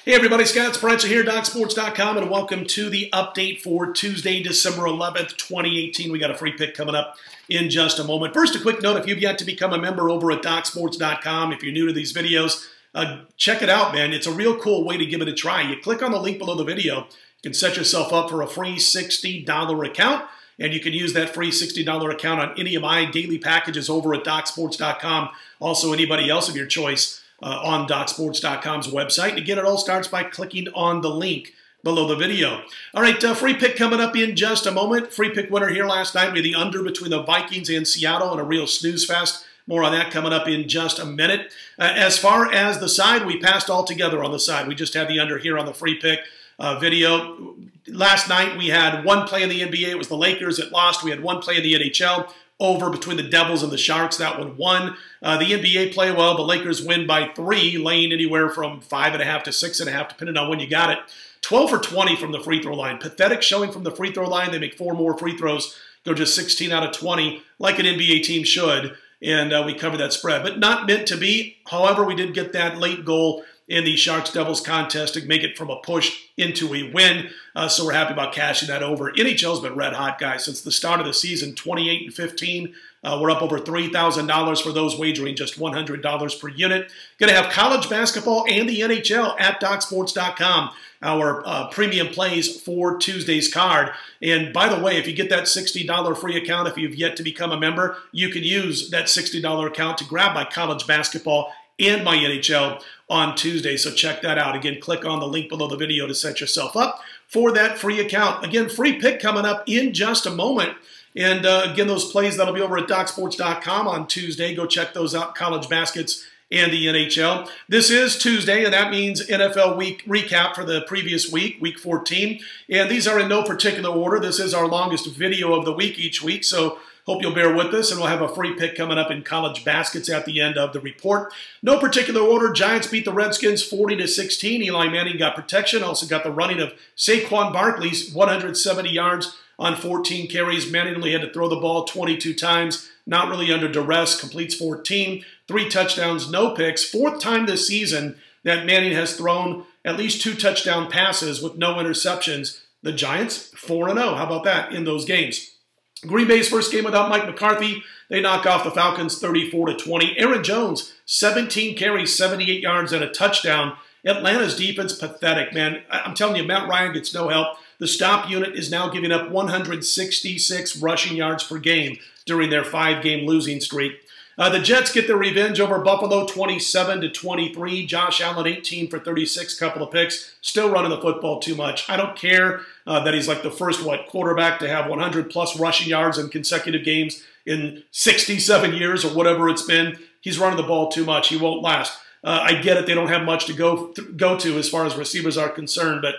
Hey everybody, Scott Spreitzer here, DocSports.com, and welcome to the update for Tuesday, December 11th, 2018. We got a free pick coming up in just a moment. First, a quick note, if you've yet to become a member over at DocSports.com, if you're new to these videos, check it out, man. It's a real cool way to give it a try. You click on the link below the video, you can set yourself up for a free $60 account, and you can use that free $60 account on any of my daily packages over at DocSports.com. Also, anybody else of your choice on DocSports.com's website. And again, it all starts by clicking on the link below the video. All right, free pick coming up in just a moment. Free pick winner here last night. We had the under between the Vikings and Seattle and a real snooze fest. More on that coming up in just a minute. As far as the side, we passed all together on the side. We just had the under here on the free pick video. Last night, we had one play in the NBA. It was the Lakers. It lost. We had one play in the NHL. Over between the Devils and the Sharks. That one won. The NBA play well. The Lakers win by 3, laying anywhere from 5.5 to 6.5, depending on when you got it. 12 for 20 from the free throw line. Pathetic showing from the free throw line. They make 4 more free throws, go just 16 out of 20, like an NBA team should. And we covered that spread. But not meant to be. However, we did get that late goal in the Sharks-Devils contest to make it from a push into a win. So we're happy about cashing that over. NHL's been red hot, guys, since the start of the season, 28-15. We're up over $3,000 for those wagering, just $100 per unit. Going to have college basketball and the NHL at DocSports.com, our premium plays for Tuesday's card. And by the way, if you get that $60 free account, if you've yet to become a member, you can use that $60 account to grab my college basketball and my NHL on Tuesday. So check that out. Again, click on the link below the video to set yourself up for that free account. Again, free pick coming up in just a moment. And again, those plays that'll be over at DocSports.com on Tuesday. Go check those out, college baskets and the NHL. This is Tuesday, and that means NFL week recap for the previous week, week 14. And these are in no particular order. This is our longest video of the week each week, so hope you'll bear with us, and we'll have a free pick coming up in college baskets at the end of the report. No particular order. Giants beat the Redskins 40-16. Eli Manning got protection. Also got the running of Saquon Barkley's 170 yards on 14 carries. Manning only had to throw the ball 22 times. Not really under duress. Completes 14. 3 touchdowns, no picks. 4th time this season that Manning has thrown at least 2 touchdown passes with no interceptions. The Giants, 4-0. How about that in those games? Green Bay's first game without Mike McCarthy. They knock off the Falcons 34-20. Aaron Jones, 17 carries, 78 yards, and a touchdown. Atlanta's defense, pathetic, man. I'm telling you, Matt Ryan gets no help. The stop unit is now giving up 166 rushing yards per game during their 5-game losing streak. The Jets get their revenge over Buffalo 27-23. Josh Allen 18 for 36, couple of picks. Still running the football too much. I don't care that he's like the first, quarterback to have 100-plus rushing yards in consecutive games in 67 years or whatever it's been. He's running the ball too much. He won't last. I get it. They don't have much to go to as far as receivers are concerned, but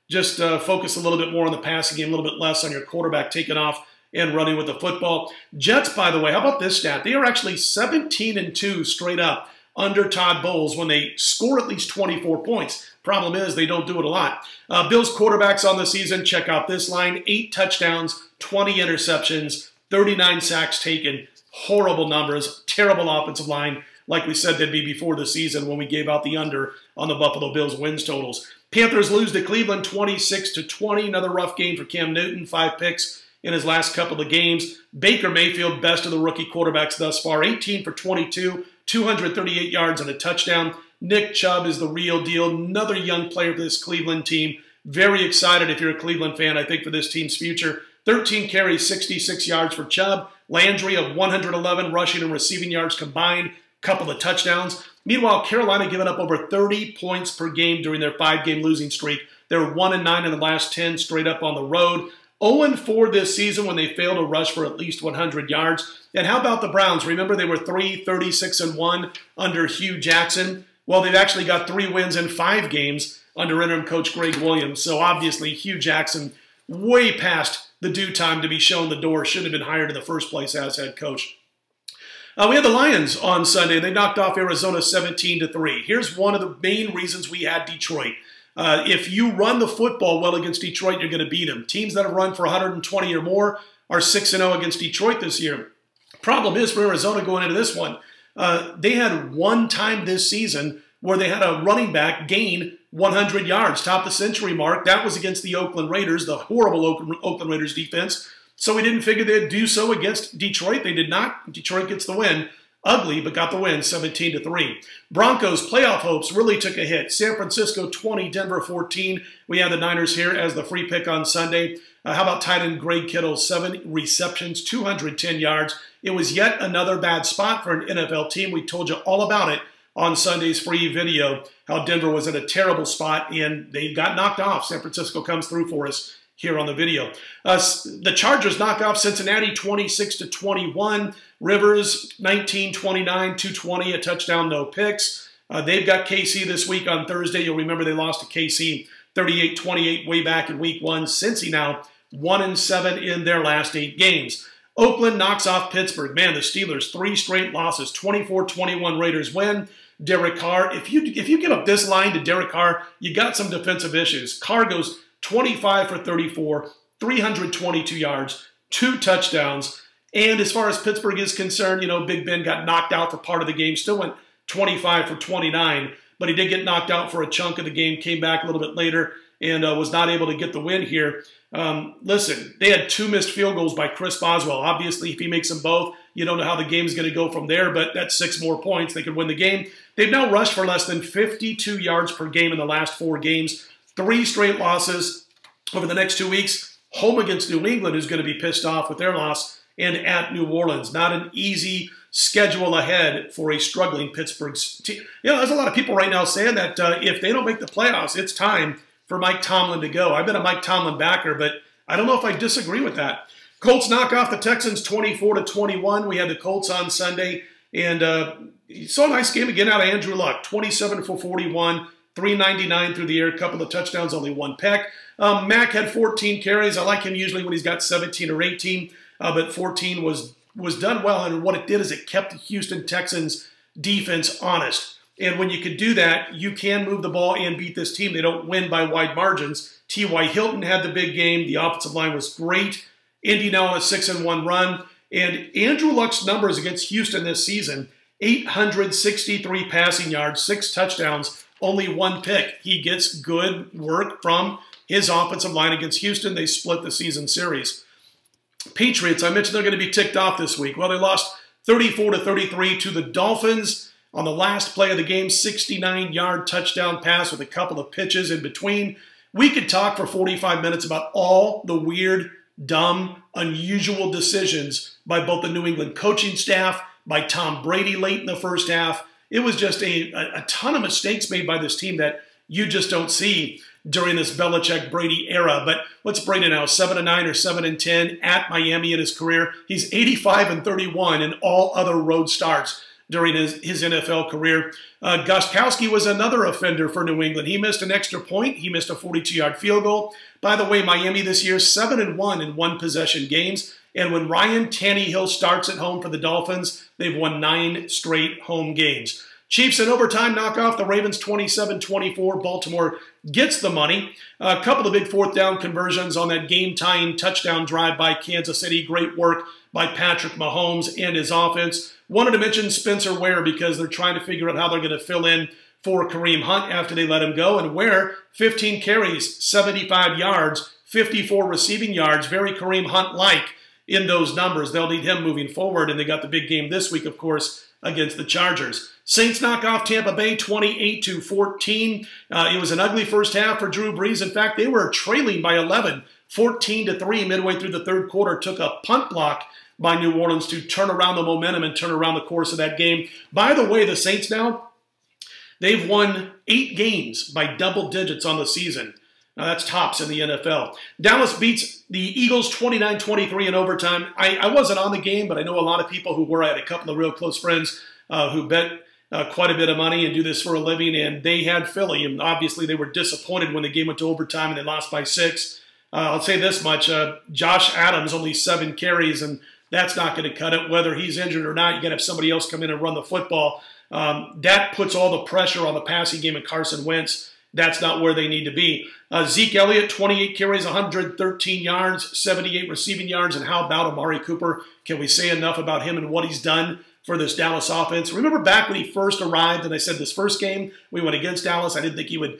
just focus a little bit more on the passing game, a little bit less on your quarterback taking off and running with the football. Jets, by the way, how about this stat? They are actually 17-2 straight up under Todd Bowles when they score at least 24 points. Problem is, they don't do it a lot. Bills quarterbacks on the season, check out this line. 8 touchdowns, 20 interceptions, 39 sacks taken. Horrible numbers, terrible offensive line, like we said they'd be before the season when we gave out the under on the Buffalo Bills wins totals. Panthers lose to Cleveland 26-20. Another rough game for Cam Newton, 5 picks in his last couple of games. Baker Mayfield, best of the rookie quarterbacks thus far, 18 for 22, 238 yards and a touchdown. Nick Chubb is the real deal. Another young player for this Cleveland team. Very excited if you're a Cleveland fan, I think, for this team's future. 13 carries, 66 yards for Chubb. Landry of 111 rushing and receiving yards combined. Couple of touchdowns. Meanwhile, Carolina giving up over 30 points per game during their 5-game losing streak. They're 1-9 in the last 10 straight up on the road. 0-4 this season when they failed to rush for at least 100 yards. And how about the Browns? Remember, they were 36-1 under Hugh Jackson. Well, they've actually got 3 wins in 5 games under interim coach Greg Williams. So obviously, Hugh Jackson, way past the due time to be shown the door, shouldn't have been hired in the first place as head coach. We had the Lions on Sunday. They knocked off Arizona 17-3. Here's one of the main reasons we had Detroit. If you run the football well against Detroit, you're going to beat them. Teams that have run for 120 or more are 6-0 against Detroit this year. Problem is for Arizona going into this one, they had one time this season where they had a running back gain 100 yards, top the century mark. That was against the Oakland Raiders, the horrible Oakland Raiders defense. So we didn't figure they'd do so against Detroit. They did not. Detroit gets the win. Ugly, but got the win, 17-3. Broncos playoff hopes really took a hit. San Francisco 20, Denver 14. We have the Niners here as the free pick on Sunday. How about tight end Greg Kittle, 7 receptions, 210 yards. It was yet another bad spot for an NFL team. We told you all about it on Sunday's free video, how Denver was in a terrible spot, and they got knocked off. San Francisco comes through for us here on the video. The Chargers knock off Cincinnati 26-21. Rivers 19-29, 220, a touchdown, no picks. They've got KC this week on Thursday. You'll remember they lost to KC 38-28 way back in week 1. Cincy now 1-7 in their last 8 games. Oakland knocks off Pittsburgh. Man, the Steelers, 3 straight losses. 24-21 Raiders win. Derek Carr, if you give up this line to Derek Carr, you got some defensive issues. Carr goes 25 for 34, 322 yards, 2 touchdowns. And as far as Pittsburgh is concerned, you know, Big Ben got knocked out for part of the game, still went 25 for 29, but he did get knocked out for a chunk of the game, came back a little bit later, and was not able to get the win here. Listen, they had 2 missed field goals by Chris Boswell. Obviously, if he makes them both, you don't know how the game's going to go from there, but that's 6 more points. They could win the game. They've now rushed for less than 52 yards per game in the last 4 games. 3 straight losses over the next 2 weeks. Home against New England, who's going to be pissed off with their loss, and at New Orleans. Not an easy schedule ahead for a struggling Pittsburgh team. You know, there's a lot of people right now saying that if they don't make the playoffs, it's time for Mike Tomlin to go. I've been a Mike Tomlin backer, but I don't know if I disagree with that. Colts knock off the Texans 24-21. We had the Colts on Sunday, and you saw a nice game again out of Andrew Luck, 27 for 41, 399 through the air, a couple of touchdowns, only 1 pick. Mack had 14 carries. I like him usually when he's got 17 or 18, but 14 was done well, and what it did is it kept the Houston Texans defense honest. And when you can do that, you can move the ball and beat this team. They don't win by wide margins. T.Y. Hilton had the big game. The offensive line was great. Indy now on a 6-1 run. And Andrew Luck's numbers against Houston this season, 863 passing yards, 6 touchdowns, only 1 pick. He gets good work from his offensive line against Houston. They split the season series. Patriots, I mentioned they're going to be ticked off this week. Well, they lost 34-33 to the Dolphins on the last play of the game, 69-yard touchdown pass with a couple of pitches in between. We could talk for 45 minutes about all the weird, dumb, unusual decisions by both the New England coaching staff, by Tom Brady late in the first half. It was just a ton of mistakes made by this team that you just don't see during this Belichick-Brady era. But what's Brady now, 7-9 or 7-10 at Miami in his career? He's 85-31 in all other road starts during his NFL career. Gostkowski was another offender for New England. He missed an extra point. He missed a 42-yard field goal. By the way, Miami this year, 7-1 in one-possession games. And when Ryan Tannehill starts at home for the Dolphins, they've won 9 straight home games. Chiefs in overtime knock off the Ravens 27-24. Baltimore gets the money. A couple of big 4th down conversions on that game-tying touchdown drive by Kansas City. Great work by Patrick Mahomes and his offense. Wanted to mention Spencer Ware because they're trying to figure out how they're going to fill in for Kareem Hunt after they let him go. And Ware, 15 carries, 75 yards, 54 receiving yards. Very Kareem Hunt-like in those numbers. They'll need him moving forward. And they got the big game this week, of course, against the Chargers. Saints knock off Tampa Bay 28-14. It was an ugly first half for Drew Brees. In fact, they were trailing by 11, 14-3 midway through the 3rd quarter. Took a punt block by New Orleans to turn around the momentum and turn around the course of that game. By the way, the Saints now, they've won 8 games by double digits on the season. Now, that's tops in the NFL. Dallas beats the Eagles 29-23 in overtime. I wasn't on the game, but I know a lot of people who were. I had a couple of real close friends who bet quite a bit of money and do this for a living, and they had Philly. And obviously, they were disappointed when the game went to overtime and they lost by 6. I'll say this much. Josh Adams, only 7 carries, and that's not going to cut it. Whether he's injured or not, you got to have somebody else come in and run the football. That puts all the pressure on the passing game of Carson Wentz. That's not where they need to be. Zeke Elliott, 28 carries, 113 yards, 78 receiving yards. And how about Amari Cooper? Can we say enough about him and what he's done for this Dallas offense. Remember back when he first arrived, and I said this first game we went against Dallas, I didn't think he would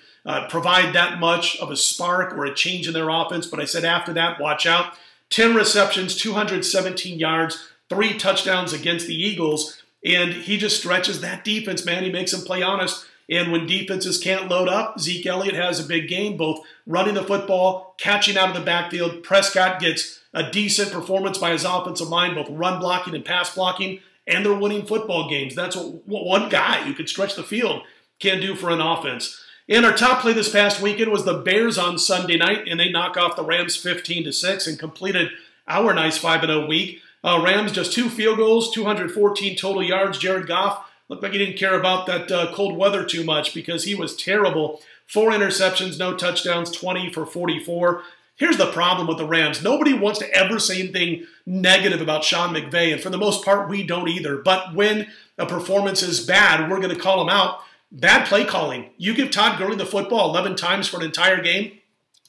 provide that much of a spark or a change in their offense, but I said after that, watch out. 10 receptions, 217 yards, 3 touchdowns against the Eagles, and he just stretches that defense, man. He makes them play honest, and when defenses can't load up, Zeke Elliott has a big game, both running the football, catching out of the backfield. Prescott gets a decent performance by his offensive line, both run blocking and pass blocking, and they're winning football games. That's what one guy who can stretch the field can do for an offense. And our top play this past weekend was the Bears on Sunday night, and they knock off the Rams 15-6 and completed our nice 5-0 week. Rams just 2 field goals, 214 total yards. Jared Goff looked like he didn't care about that cold weather too much because he was terrible. 4 interceptions, no touchdowns, 20 for 44. Here's the problem with the Rams. Nobody wants to ever say anything negative about Sean McVay, and for the most part, we don't either. But when a performance is bad, we're going to call him out. Bad play calling. You give Todd Gurley the football 11 times for an entire game.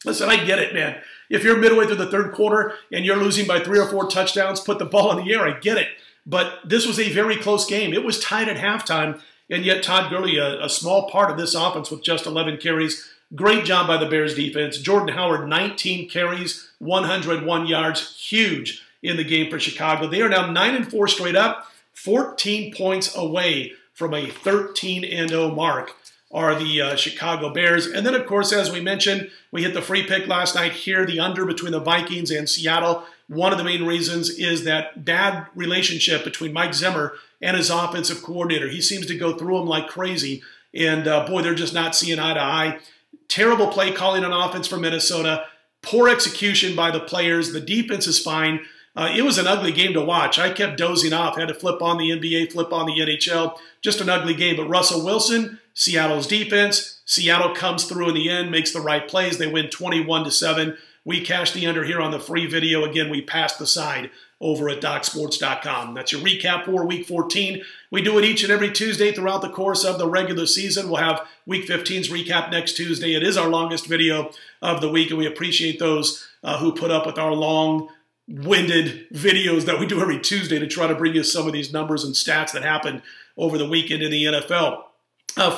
Listen, I get it, man. If you're midway through the third quarter and you're losing by 3 or 4 touchdowns, put the ball in the air. I get it. But this was a very close game. It was tied at halftime, and yet Todd Gurley, a small part of this offense with just 11 carries. Great job by the Bears defense. Jordan Howard, 19 carries, 101 yards. Huge in the game for Chicago. They are now 9-4 straight up, 14 points away from a 13-0 mark are the Chicago Bears. And then, of course, as we mentioned, we hit the free pick last night here, the under between the Vikings and Seattle. One of the main reasons is that bad relationship between Mike Zimmer and his offensive coordinator. He seems to go through them like crazy. And, boy, they're just not seeing eye to eye. Terrible play calling on offense for Minnesota. Poor execution by the players. The defense is fine. It was an ugly game to watch. I kept dozing off. Had to flip on the NBA, flip on the NHL. Just an ugly game. But Russell Wilson, Seattle's defense. Seattle comes through in the end, makes the right plays. They win 21-7. We cashed the under here on the free video. Again, we passed the side over at DocSports.com. That's your recap for Week 14. We do it each and every Tuesday throughout the course of the regular season. We'll have Week 15's recap next Tuesday. It is our longest video of the week, and we appreciate those who put up with our long-winded videos that we do every Tuesday to try to bring you some of these numbers and stats that happened over the weekend in the NFL.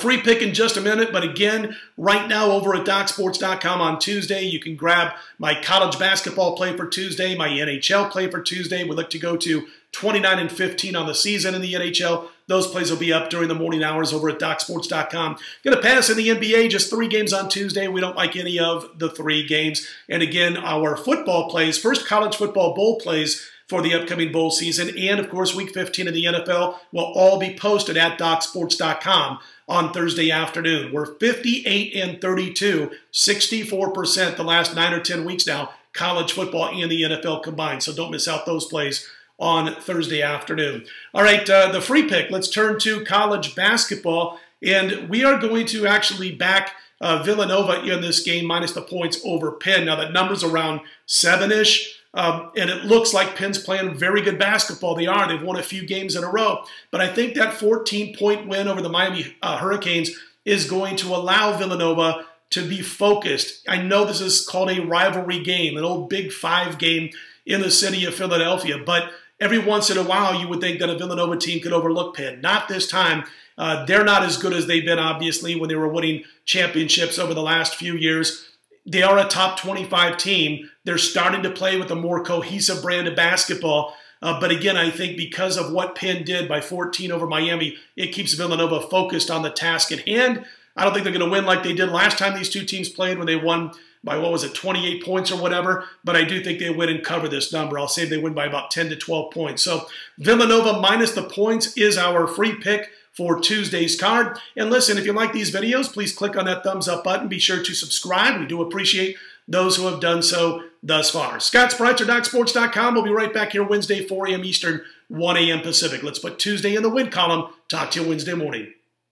Free pick in just a minute, but again, right now over at DocSports.com on Tuesday, you can grab my college basketball play for Tuesday, my NHL play for Tuesday. We look to go to 29-15 on the season in the NHL. Those plays will be up during the morning hours over at DocSports.com. Going to pass in the NBA, just 3 games on Tuesday. We don't like any of the 3 games. And again, our football plays, first college football bowl plays for the upcoming bowl season, and of course Week 15 of the NFL will all be posted at DocSports.com on Thursday afternoon. We're 58-32, 64% the last 9 or 10 weeks now, college football and the NFL combined. So don't miss out those plays on Thursday afternoon. All right, the free pick. Let's turn to college basketball, and we are going to actually back Villanova in this game minus the points over Penn. Now that number's around 7-ish. And it looks like Penn's playing very good basketball. They are. They've won a few games in a row. But I think that 14-point win over the Miami Hurricanes is going to allow Villanova to be focused. I know this is called a rivalry game, an old Big 5 game in the city of Philadelphia. But every once in a while, you would think that a Villanova team could overlook Penn. Not this time. They're not as good as they've been, obviously, when they were winning championships over the last few years. They are a top 25 team. They're starting to play with a more cohesive brand of basketball. But again, I think because of what Penn did by 14 over Miami, it keeps Villanova focused on the task at hand. I don't think they're going to win like they did last time these two teams played when they won by, 28 points or whatever. But I do think they win and cover this number. I'll say they win by about 10 to 12 points. So Villanova minus the points is our free pick for Tuesday's card. And listen, if you like these videos, please click on that thumbs up button. Be sure to subscribe. We do appreciate those who have done so thus far. Scott Spreitzer, DocSports.com. We'll be right back here Wednesday, 4 a.m. Eastern, 1 a.m. Pacific. Let's put Tuesday in the win column. Talk to you Wednesday morning.